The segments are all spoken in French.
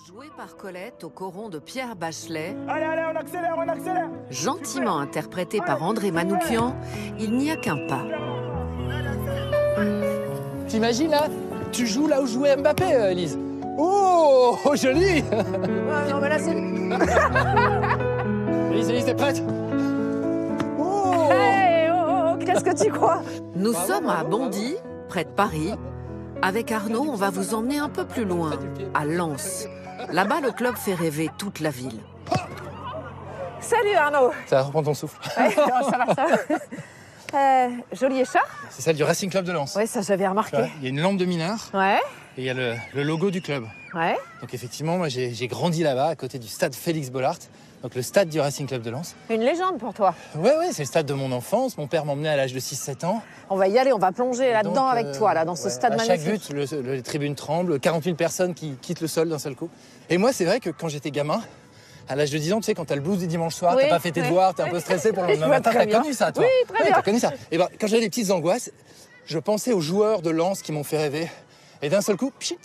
Joué par Colette au coron de Pierre Bachelet, Allez, allez, on accélère. gentiment interprété par André Manoukian, il n'y a qu'un pas. T'imagines là? Tu joues là où jouait Mbappé, Elise. Oh, joli. Ouais, non, mais là, c'est... Elise, t'es prête? Oh. Hey, qu'est-ce que tu crois? Nous Bravo, sommes à bravo, Bondy, près de Paris. Avec Arnaud, on va vous emmener un peu plus loin, à Lens. Là-bas, le club fait rêver toute la ville. Salut Arnaud. Ça reprend ton souffle. Ouais, non, ça va. Joli écharpe. C'est celle du Racing Club de Lens. Oui, ça j'avais remarqué. Il y a une lampe de mineur Ouais, et il y a le logo du club. ouais. Donc effectivement, moi j'ai grandi là-bas, à côté du stade Félix Bollaert, donc le stade du Racing Club de Lens. Une légende pour toi. Ouais, c'est le stade de mon enfance. Mon père m'emmenait à l'âge de 6-7 ans. On va y aller, on va plonger là-dedans Donc, avec toi, là, dans ce stade à chaque magnifique. but, les tribunes tremblent, 40 000 personnes qui quittent le sol d'un seul coup. Et moi, c'est vrai que quand j'étais gamin, à l'âge de 10 ans, tu sais, quand t'as le blues du dimanche soir, Oui, t'as pas fait tes oui. devoirs, t'es un peu stressé pour le Je lendemain vois matin, très t'as bien. connu ça, toi? Oui, très bien. T'as connu ça. Et ben, quand j'avais des petites angoisses, je pensais aux joueurs de Lens qui m'ont fait rêver. Et d'un seul coup, pchit,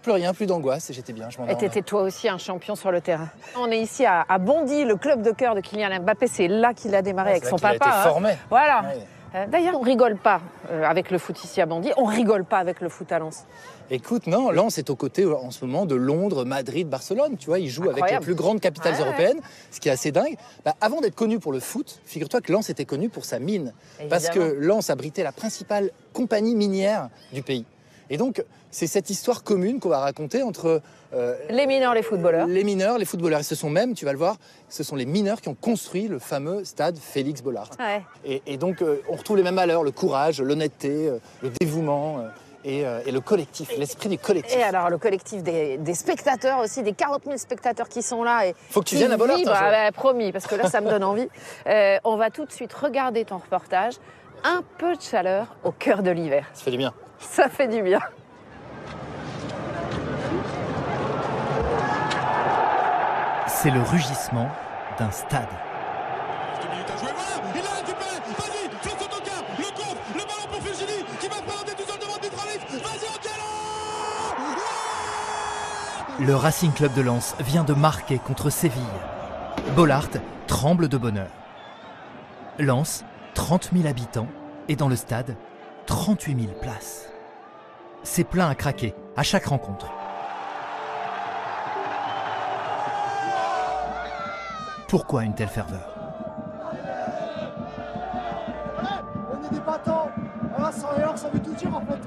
plus rien, plus d'angoisse, et j'étais bien, je Et m'endormais. t'étais toi aussi un champion sur le terrain. On est ici à Bondy, le club de cœur de Kylian Mbappé. C'est là qu'il a démarré avec C'est son là qu'il a papa. été formé. Voilà. Ouais. D'ailleurs, on rigole pas avec le foot ici à Bondy. On rigole pas avec le foot à Lens. Écoute, non, Lens est aux côtés en ce moment de Londres, Madrid, Barcelone. Tu vois, ils jouent avec les Incroyable. plus grandes capitales Ouais. européennes, ce qui est assez dingue. Bah, avant d'être connu pour le foot, figure-toi que Lens était connu pour sa mine. Parce que Évidemment. Lens abritait la principale compagnie minière du pays. Et donc, c'est cette histoire commune qu'on va raconter entre Les mineurs, les footballeurs. les mineurs, les footballeurs. Et ce sont même, tu vas le voir, ce sont les mineurs qui ont construit le fameux stade Félix Bollaert. Ouais. Et donc, on retrouve les mêmes valeurs, le courage, l'honnêteté, le dévouement et le collectif, l'esprit du collectif. Et alors, le collectif des spectateurs aussi, des 40 000 spectateurs qui sont là. Et Faut que tu qui viennes à Bollaert, vibrent. un jour. Ah bah, promis, parce que là, ça me donne envie. On va tout de suite regarder ton reportage. Un peu de chaleur au cœur de l'hiver. Ça fait du bien. Ça fait du bien. C'est le rugissement d'un stade. Il a récupéré, vas-y, François Tonka, le contre, le ballon pour Fulgini, qui va présenter tout seul devant Mitrovic, vas-y Angelo. Le Racing Club de Lens vient de marquer contre Séville. Bollaert tremble de bonheur. Lens, 30 000 habitants, et dans le stade, 38 000 places. C'est plein à craquer à chaque rencontre. Pourquoi une telle ferveur? On est des battants, voilà, sans rien, ça veut tout dire en fait.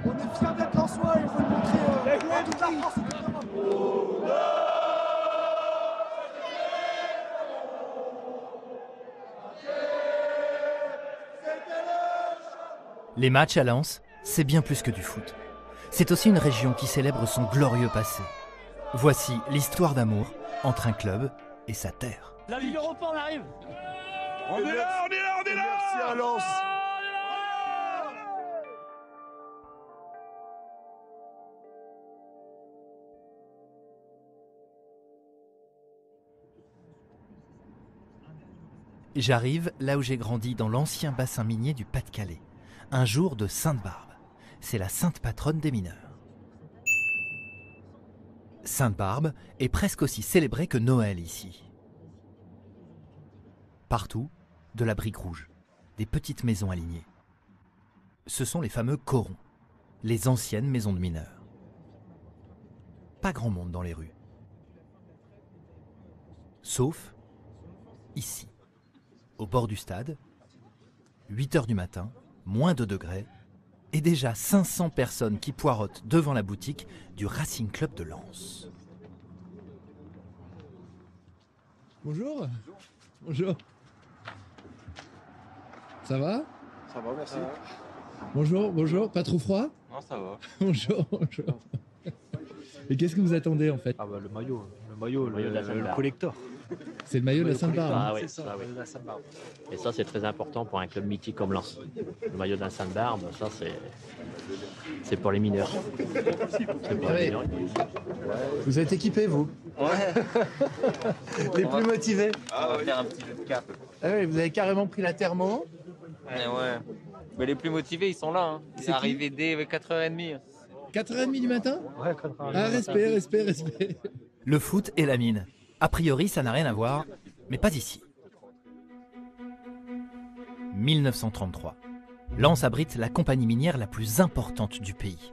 On est fiers d'être Lensois et il faut le montrer à toute la France et toute l'Europe. Les matchs à Lens, c'est bien plus que du foot. C'est aussi une région qui célèbre son glorieux passé. Voici l'histoire d'amour entre un club et sa terre. La Ligue Europa, on arrive. On est là. Merci à Lens. J'arrive là où j'ai grandi, dans l'ancien bassin minier du Pas-de-Calais. Un jour de Sainte-Barbe. C'est la sainte patronne des mineurs. Sainte-Barbe est presque aussi célébrée que Noël ici. Partout, de la brique rouge, des petites maisons alignées. Ce sont les fameux corons, les anciennes maisons de mineurs. Pas grand monde dans les rues. Sauf ici. Au bord du stade, 8 h du matin, moins 2 degrés, et déjà 500 personnes qui poireautent devant la boutique du Racing Club de Lens. Bonjour. Bonjour. Ça va? Ça va, merci. Bonjour, bonjour. Pas trop froid? Non, ça va. Bonjour, bonjour. Et qu'est-ce que vous attendez en fait? Ah bah le maillot maillot de la le Sainte-Barbe. collector. C'est le maillot de la Sainte-Barbe. Ah oui, C'est ça, ah oui. le maillot de la Sainte-Barbe. Et ça, c'est très important pour un club mythique comme Lens. Le maillot de la Sainte-Barbe, ça, c'est pour les mineurs. C'est pour Ah les oui. mineurs. Vous êtes équipés, vous? Les plus motivés. On va faire un petit jeu de cap. Ah oui, vous avez carrément pris la thermo. Ouais. Mais les plus motivés, ils sont là. Hein. C'est Ils qui sont arrivés dès 4h30. 4h30 du matin? Ouais, 4h30. Ah, respect. Le foot et la mine. A priori, ça n'a rien à voir, mais pas ici. 1933. Lens abrite la compagnie minière la plus importante du pays.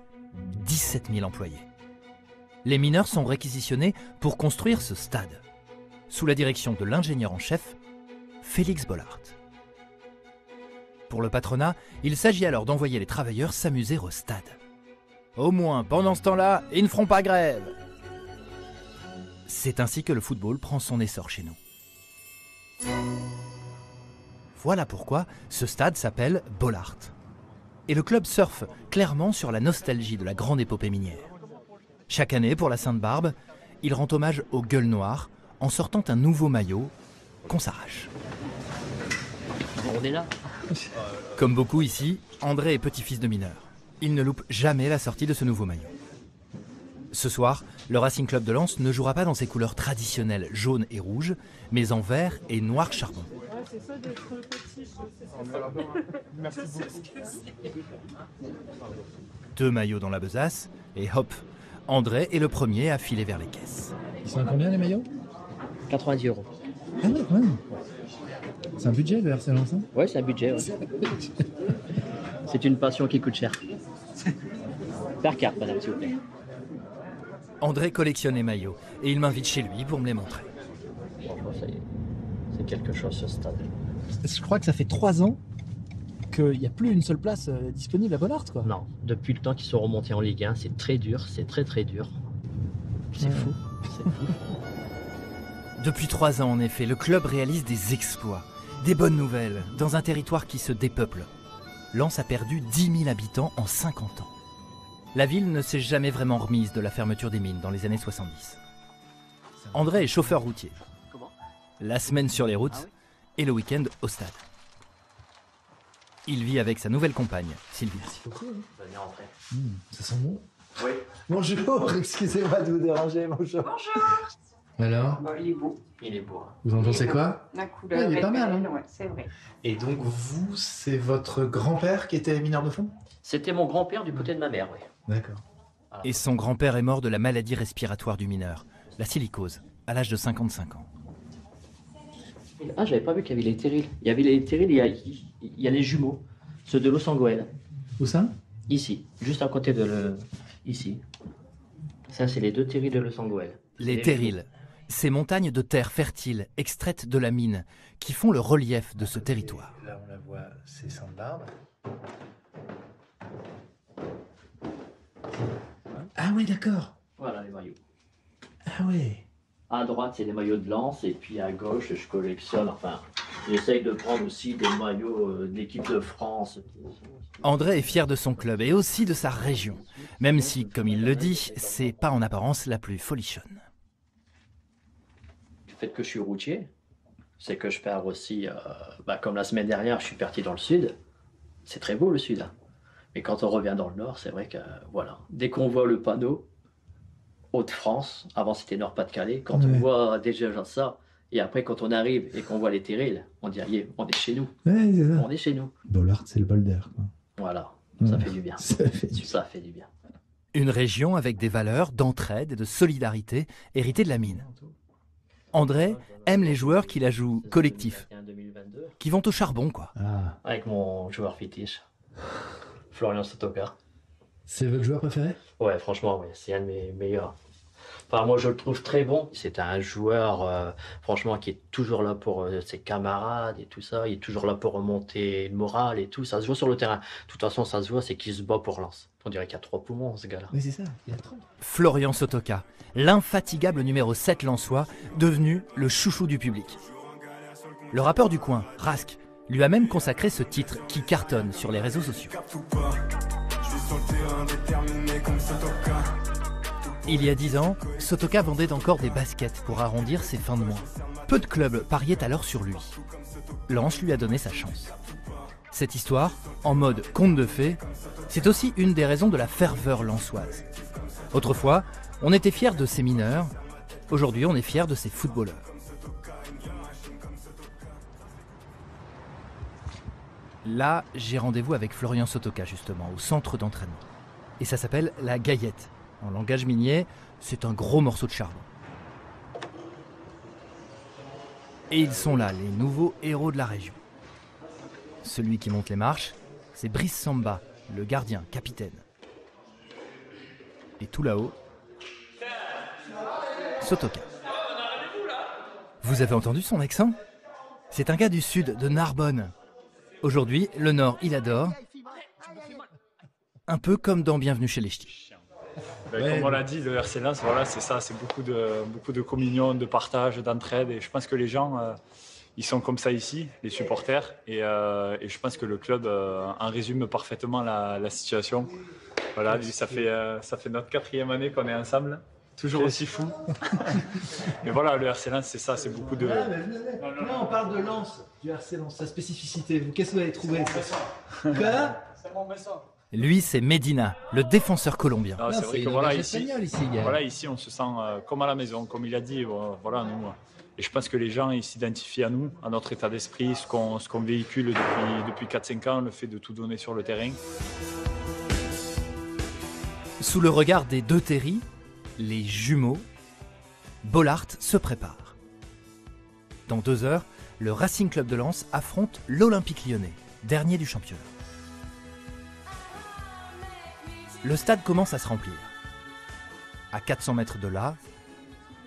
17 000 employés. Les mineurs sont réquisitionnés pour construire ce stade, sous la direction de l'ingénieur en chef, Félix Bollaert. Pour le patronat, il s'agit alors d'envoyer les travailleurs s'amuser au stade. Au moins, pendant ce temps-là, ils ne feront pas grève. C'est ainsi que le football prend son essor chez nous. Voilà pourquoi ce stade s'appelle Bollaert. Et le club surfe clairement sur la nostalgie de la grande épopée minière. Chaque année, pour la Sainte-Barbe, il rend hommage aux gueules noires en sortant un nouveau maillot qu'on s'arrache. On est là. Comme beaucoup ici, André est petit-fils de mineur. Il ne loupe jamais la sortie de ce nouveau maillot. Ce soir, le Racing Club de Lens ne jouera pas dans ses couleurs traditionnelles jaune et rouge, mais en vert et noir charbon. Deux maillots dans la besace, et hop, André est le premier à filer vers les caisses. Ils sont à combien les maillots? 90 €. Ah ouais, quand même. C'est un budget le RC Lens, hein? Ouais, c'est un budget. Ouais. C'est une passion qui coûte cher. Par carte, madame, s'il vous plaît. André collectionne les maillots, et il m'invite chez lui pour me les montrer. Franchement, c'est quelque chose ce stade. Je crois que ça fait 3 ans qu'il n'y a plus une seule place disponible à Bollaert, quoi. Non, depuis le temps qu'ils sont remontés en Ligue 1, c'est très dur, c'est très très dur. C'est fou, c'est fou. Depuis 3 ans, en effet, le club réalise des exploits, des bonnes nouvelles, dans un territoire qui se dépeuple. Lens a perdu 10 000 habitants en 50 ans. La ville ne s'est jamais vraiment remise de la fermeture des mines dans les années 70. André est chauffeur routier. La semaine sur les routes et le week-end au stade. Il vit avec sa nouvelle compagne, Sylvie. Venez rentrer. Ça sent bon. Oui. Bonjour, excusez-moi de vous déranger, bonjour. Alors, Il est beau. Il est beau. Hein. vous en pensez quoi? La couleur Ouais, il est pas mal, belle, hein. ouais, c'est vrai. Et donc vous, c'est votre grand-père qui était mineur de fond? C'était mon grand-père du côté de ma mère, oui. D'accord. Et son grand-père est mort de la maladie respiratoire du mineur, la silicose, à l'âge de 55 ans. Ah, j'avais pas vu qu'il y avait les terrils. Il y avait les terrils, il y a les jumeaux, ceux de Los Angeles. Où ça? Ici, juste à côté de le... Ici. Ça, c'est les 2 terrils de Los Angeles. Les terrils, ces montagnes de terre fertile extraites de la mine qui font le relief de ce territoire. Là, on la voit, c'est Sainte-Barbe. Ah oui, d'accord. Voilà les maillots. Ah oui. À droite, c'est les maillots de Lens, et puis à gauche, je collectionne, enfin, j'essaye de prendre aussi des maillots d'équipe de France. André est fier de son club et aussi de sa région, même si, comme il le dit, c'est pas en apparence la plus folichonne. Le fait que je suis routier, c'est que je pars aussi, comme la semaine dernière, je suis parti dans le sud. C'est très beau le sud, hein. Mais quand on revient dans le nord, c'est vrai que, voilà, dès qu'on voit le panneau, Hauts-de-France, avant c'était Nord-Pas-de-Calais, quand on voit déjà ça, et après quand on arrive et qu'on voit les terrils, on dit, on est chez nous. Ouais, c'est ça. On est chez nous. Bollaert, c'est le bol d'air, quoi. Voilà, Ouais. ça fait du bien. Ça fait du bien. Ça fait du bien. Une région avec des valeurs d'entraide et de solidarité héritées de la mine. André aime les joueurs qui la jouent collectif, qui vont au charbon, quoi. Ah. Avec mon joueur fétiche, Florian Sotoka. C'est votre joueur préféré? Ouais, franchement, ouais, c'est un de mes meilleurs. Enfin, moi, je le trouve très bon. C'est un joueur, franchement, qui est toujours là pour ses camarades et tout ça. Il est toujours là pour remonter le moral et tout. Ça se voit sur le terrain. De toute façon, ça se voit, c'est qu'il se bat pour Lens. On dirait qu'il y a 3 poumons, ce gars-là. Oui, c'est ça, il y a 30. Florian Sotoka, l'infatigable numéro 7 lensois, devenu le chouchou du public. Le rappeur du coin, Rask, lui a même consacré ce titre qui cartonne sur les réseaux sociaux. Il y a 10 ans, Sotoka vendait encore des baskets pour arrondir ses fins de mois. Peu de clubs pariaient alors sur lui. Lens lui a donné sa chance. Cette histoire, en mode conte de fées, c'est aussi une des raisons de la ferveur lensoise. Autrefois, on était fiers de ces mineurs, aujourd'hui on est fiers de ces footballeurs. Là, j'ai rendez-vous avec Florian Sotoka justement, au centre d'entraînement. Et ça s'appelle la gaillette. En langage minier, c'est un gros morceau de charbon. Et ils sont là, les nouveaux héros de la région. Celui qui monte les marches, c'est Brice Samba, le gardien, capitaine. Et tout là-haut, Sotoka. Vous avez entendu son accent? C'est un gars du sud, de Narbonne. Aujourd'hui, le Nord, il adore. Un peu comme dans Bienvenue chez les Ch'tis. Comme on l'a dit, le RC Lens, voilà, c'est ça, c'est beaucoup de communion, de partage, d'entraide. Et je pense que les gens, ils sont comme ça ici, les supporters. Et je pense que le club en résume parfaitement la situation. Voilà, lui, ça fait notre 4e année qu'on est ensemble. Toujours aussi fou. Mais voilà, le RC Lens, c'est ça, c'est beaucoup de... Là, on parle de Lens, du RC Lens, sa spécificité. Qu'est-ce que vous avez trouvé? Lui, c'est Medina, le défenseur colombien. Ah, c'est vrai que voilà, ici, on se sent comme à la maison, comme il a dit. Voilà, nous, et je pense que les gens ils s'identifient à nous, à notre état d'esprit, ce qu'on véhicule depuis 4-5 ans, le fait de tout donner sur le terrain. Sous le regard des deux Terry, les jumeaux, Bollaert se prépare. Dans 2 heures, le Racing Club de Lens affronte l'Olympique Lyonnais, dernier du championnat. Le stade commence à se remplir. À 400 mètres de là,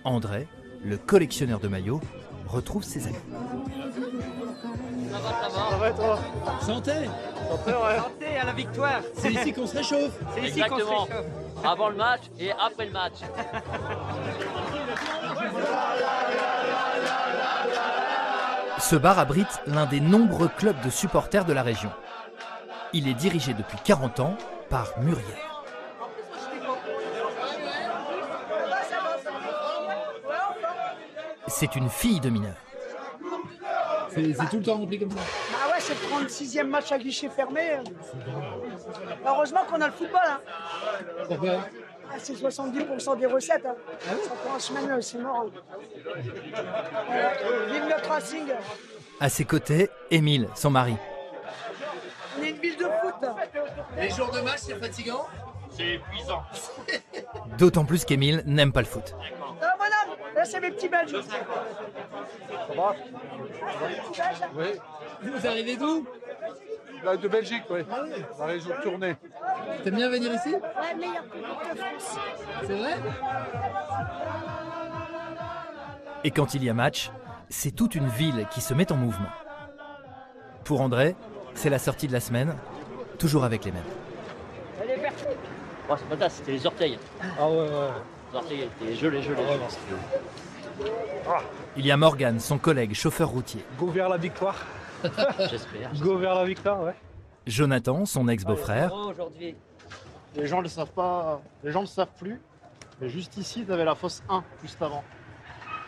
André, le collectionneur de maillots, retrouve ses amis. Ça va toi? Santé! Santé à la victoire! C'est ici qu'on se réchauffe! C'est ici qu'on se réchauffe! Avant le match et après le match. Ce bar abrite l'un des nombreux clubs de supporters de la région. Il est dirigé depuis 40 ans par Muriel. C'est une fille de mineur. C'est tout le temps rempli comme ça. Ah ouais, c'est le 36e match à guichet fermé. Heureusement qu'on a le football. Hein. Pourquoi? C'est 70% des recettes. Hein. Ah oui, ça prend en semaine, c'est mort. Vive notre Racing. À ses côtés, Émile, son mari. On est une ville de foot. Les jours de match, c'est fatigant? C'est épuisant. D'autant plus qu'Émile n'aime pas le foot. Ah, madame, là c'est mes petits Belges. Ça va? Oui. Vous arrivez d'où? Là, de Belgique, oui. La région de Tournai. T'aimes bien venir ici? Ouais, meilleur public de France. C'est vrai? Et quand il y a match, c'est toute une ville qui se met en mouvement. Pour André, c'est la sortie de la semaine, toujours avec les mêmes. Elle est partie. Oh, c'est pas ça, c'était les orteils. Ah ouais. Les orteils, les gelés. Il y a Morgane, son collègue chauffeur routier. Go vers la victoire. J'espère. Go vers la victoire, ouais. Jonathan, son ex-beau-frère. Aujourd'hui. Les gens ne le savent pas, les gens ne le savent plus. Mais juste ici, tu avais la fosse 1, juste avant.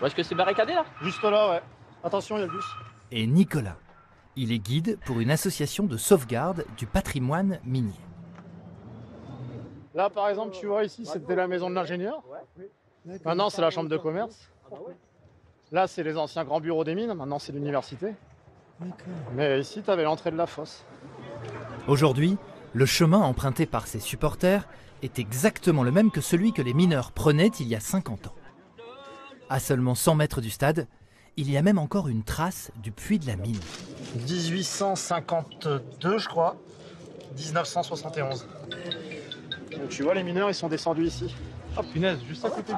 Où est-ce que c'est barricadé là? Juste là, ouais. Attention, il y a le bus. Et Nicolas. Il est guide pour une association de sauvegarde du patrimoine minier. Là, par exemple, tu vois, ici, c'était la maison de l'ingénieur. Maintenant, c'est la chambre de commerce. Là, c'est les anciens grands bureaux des mines. Maintenant, c'est l'université. Mais ici, tu avais l'entrée de la fosse. Aujourd'hui, le chemin emprunté par ses supporters est exactement le même que celui que les mineurs prenaient il y a 50 ans. À seulement 100 mètres du stade, il y a même encore une trace du puits de la mine. 1852, je crois. 1971. Donc, tu vois, les mineurs, ils sont descendus ici. Ah punaise, juste à côté.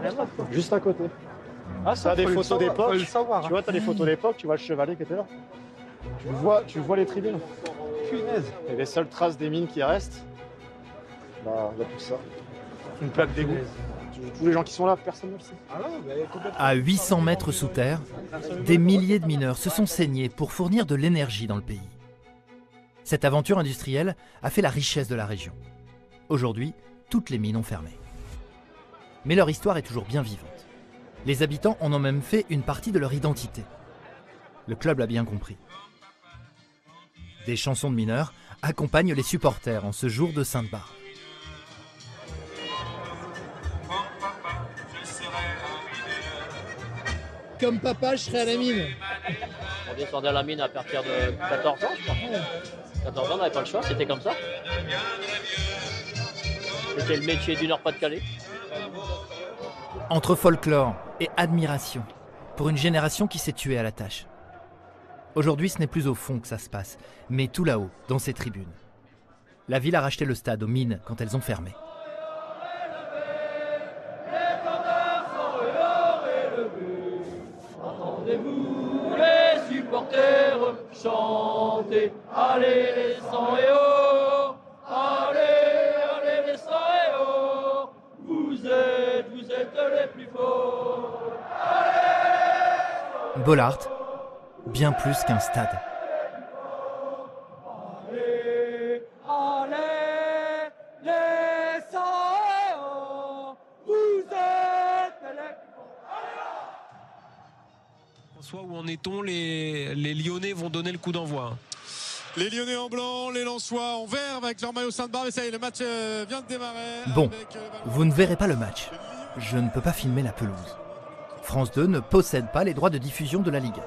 Juste à côté. Ah, ça, des photos d'époque. Tu vois, t'as des photos d'époque, tu vois le chevalet qui était là. Tu vois les tribunes. Punaise. Et les seules traces des mines qui restent, bah, il y a tout ça. Une plaque d'égout. Tous les gens qui sont là, personne ne le sait. À 800 mètres sous terre, des milliers de mineurs se sont saignés pour fournir de l'énergie dans le pays. Cette aventure industrielle a fait la richesse de la région. Aujourd'hui, toutes les mines ont fermé. Mais leur histoire est toujours bien vivante. Les habitants en ont même fait une partie de leur identité. Le club l'a bien compris. Des chansons de mineurs accompagnent les supporters en ce jour de Sainte-Barbe. Comme papa, je serai à la mine. On descendait à la mine à partir de 14 ans, je crois. 14 ans, on n'avait pas le choix, c'était comme ça. C'était le métier du Nord-Pas-de-Calais. Entre folklore et admiration, pour une génération qui s'est tuée à la tâche. Aujourd'hui, ce n'est plus au fond que ça se passe, mais tout là-haut, dans ces tribunes. La ville a racheté le stade aux mines quand elles ont fermé. Entendez-vous les supporters chanter, allez les 100 et oh, allez les 100 et oh, vous êtes les plus forts. Bollaert, bien plus qu'un stade. Allez les 100 et oh, vous êtes les plus forts. François, où en est-on? Les Lyonnais vont donner le coup d'envoi. Les Lyonnais en blanc, les Lensois en vert avec leur maillot Sainte-Barbe. Et ça y est, le match vient de démarrer. Bon, vous ne verrez pas le match. Je ne peux pas filmer la pelouse. France 2 ne possède pas les droits de diffusion de la Ligue.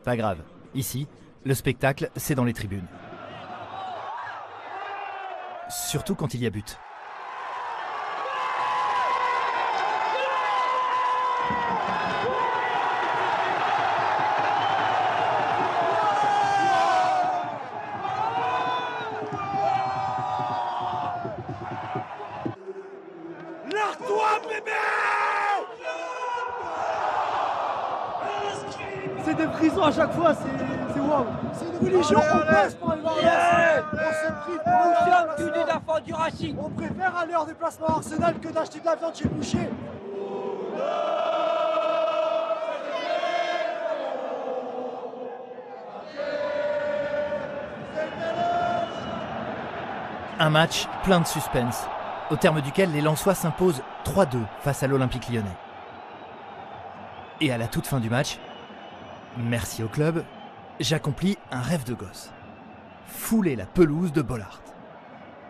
Pas grave, ici, le spectacle, c'est dans les tribunes. Surtout quand il y a but. C'est des prisons à chaque fois, c'est waouh. C'est une religion qu'on passe pour aller voir on se prive pour du Racing. On préfère aller en déplacement à Arsenal que d'acheter de la viande chez le boucher. Un match plein de suspense, au terme duquel les Lensois s'imposent 3-2 face à l'Olympique lyonnais. Et à la toute fin du match, merci au club, j'accomplis un rêve de gosse. Fouler la pelouse de Bollaert.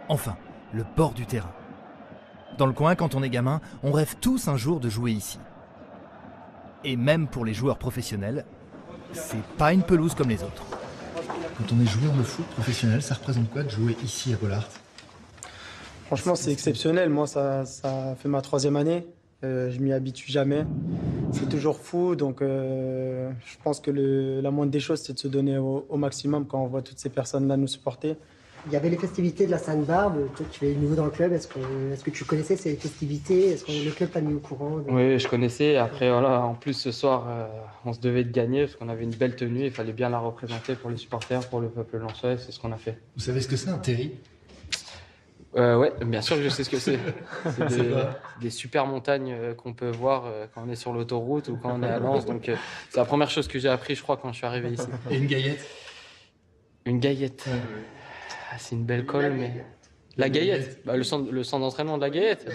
Enfin, le bord du terrain. Dans le coin, quand on est gamin, on rêve tous un jour de jouer ici. Et même pour les joueurs professionnels, c'est pas une pelouse comme les autres. Quand on est joueur de foot professionnel, ça représente quoi de jouer ici à Bollaert? Franchement, c'est exceptionnel. Moi, ça fait ma 3e année. Je m'y habitue jamais. C'est toujours fou. Donc, je pense que la moindre des choses, c'est de se donner au maximum quand on voit toutes ces personnes-là nous supporter. Il y avait les festivités de la Sainte-Barbe. Toi, tu es nouveau dans le club. Est-ce que tu connaissais ces festivités? Est-ce que le club t'a mis au courant Oui, je connaissais. Après, voilà, en plus, ce soir, on se devait de gagner parce qu'on avait une belle tenue. Il fallait bien la représenter pour les supporters, pour le peuple lensois. C'est ce qu'on a fait. Vous savez ce que c'est un terri? Ouais, bien sûr que je sais ce que c'est. C'est des super montagnes qu'on peut voir quand on est sur l'autoroute ou quand on est à Lens. Donc, c'est la première chose que j'ai appris, je crois, quand je suis arrivé ici. Et une gaillette? Une gaillette. Ah, c'est une belle colle, mais... La gaillette, le centre d'entraînement de la gaillette.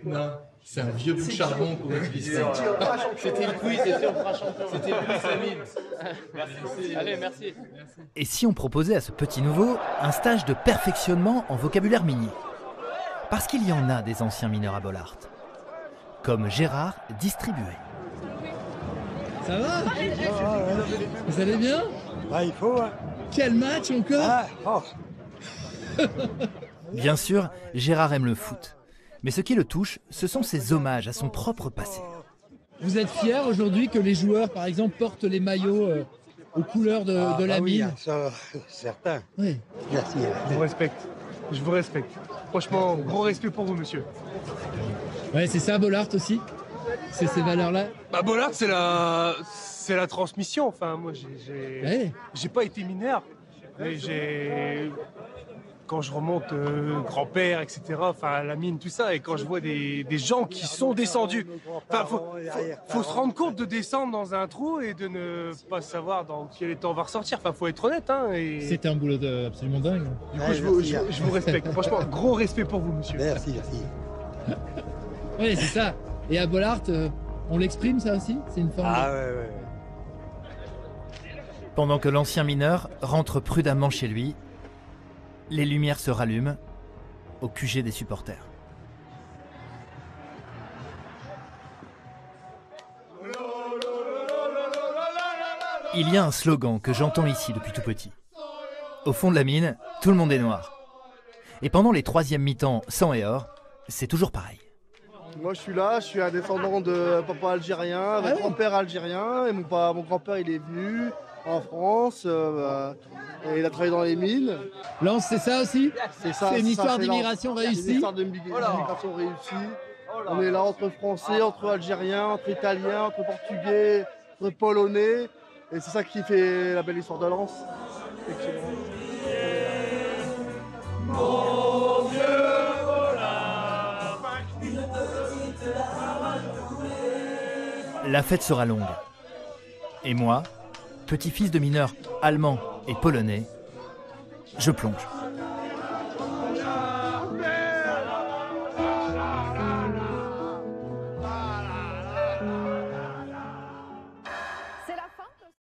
Non, c'est un vieux bout de charbon qu'on utilise. C'était le quiz, c'était on fera champion. C'était le quiz, Samir. Merci. Allez, merci. Et si on proposait à ce petit nouveau un stage de perfectionnement en vocabulaire minier? Parce qu'il y en a des anciens mineurs à Bollaert. Comme Gérard Distribué. Ça va? Vous allez bien? Bah, il faut, hein. Quel match encore? Bien sûr, Gérard aime le foot. Mais ce qui le touche, ce sont ses hommages à son propre passé. Vous êtes fier aujourd'hui que les joueurs, par exemple, portent les maillots aux couleurs de la mine? Oui, ça, certain. Oui. Merci. Je vous respecte. Je vous respecte. Franchement, gros respect pour vous, monsieur. Ouais, c'est ça, Bollaert aussi? C'est ces valeurs-là? Bah, Bollaert, c'est la transmission. Enfin, moi, j'ai pas été mineur, mais quand je remonte grand-père, etc., enfin la mine, tout ça, et quand je vois des gens qui sont descendus, enfin, faut se rendre compte de descendre dans un trou et de ne pas savoir dans quel état on va ressortir. Enfin, faut être honnête. Hein, et... C'était un boulot absolument dingue. Du coup, je vous respecte. Franchement, gros respect pour vous, monsieur. Merci. Oui, c'est ça. Et à Bollaert, on l'exprime ça aussi? C'est une forme. Ah ouais. Pendant que l'ancien mineur rentre prudemment chez lui, les lumières se rallument au QG des supporters. Il y a un slogan que j'entends ici depuis tout petit. Au fond de la mine, tout le monde est noir. Et pendant les troisièmes mi-temps sang et or, c'est toujours pareil. Moi, je suis là, je suis un descendant de papa algérien, avec grand-père algérien. Et mon grand-père, il est venu en France. Et il a travaillé dans les mines. Lens, c'est ça aussi? C'est ça. C'est une histoire c'est d'immigration réussie? C'est une histoire d'immigration réussie. On est là entre Français, entre Algériens, entre Italiens, entre Portugais, entre Polonais. Et c'est ça qui fait la belle histoire de Lens. Mon vieux La fête sera longue. Et moi, petit-fils de mineurs allemands et polonais, je plonge.